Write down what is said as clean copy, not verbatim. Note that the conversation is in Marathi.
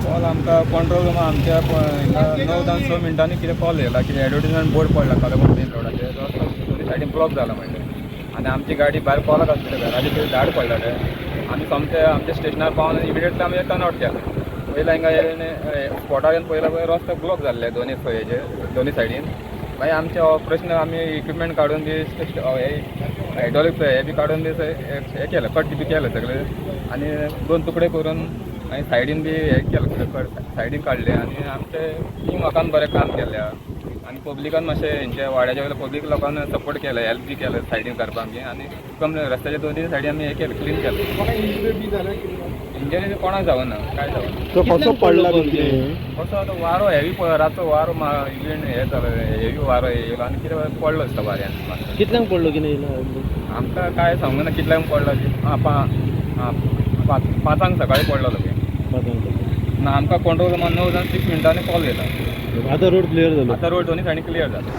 कॉल आमकां कंट्रोल रूम आमच्या 9-6 मिनटांनी कितें कॉल येयला की एडवर्टिजमेंट बोर्ड पडला कलंगूट मेन रोडाचेर रस्तो दोनी सायडीन ब्लॉक जाला म्हणजे आनी आमची गाडी भायर कॉलाक आसली घराचे कितें झाड पडलेले आमी सोमते आमच्या स्टेशनार पावन इमिडियटली आमी टर्नआउट केलें पयला हिंगा स्पॉटार येवन पयला पळय रस्तो ब्लॉक जाल्ले दोनी दोनी सायडीन मागीर आमचे ऑपरेशन आमी इक्विपमेंट काडून बी हायड्रॉलिक हे बी काडून बी हे केलें कट बी केलें सगळे आनी 2 तुकडे करून आनी सायडीन बी हे केलें सायडीन काडले आनी आमचे टीम वर्कान बरें काम केलें आनी पब्लिकान मातशें हेंचे वाड्याच्या वयल्या पब्लीक लोकांनी सपोर्ट केलें हेल्प बी केलें सायडीन करपाक बी आनी रस्त्याच्या दोनी सायडीन आमी हे केलें क्लीन केलें इंजरी कोणाक जावना काय जावना तो कसो पडला कसो आतां वारो हेवी रातचो वारो इव्हेंट हे जालो हेवी वारो येयलो आनी कितें पडलो आसता वाऱ्यान कितल्यांक पडलो की नाही आमकां काय सांगूना कितल्यांक पडलो पांचांक सकाळी पडलो ना आमकां कंट्रोल रूमान 9-6 मिनटांनी कॉल येता आता रोड क्लियर झालो आतां रोड दोनी सायडीन क्लियर जाला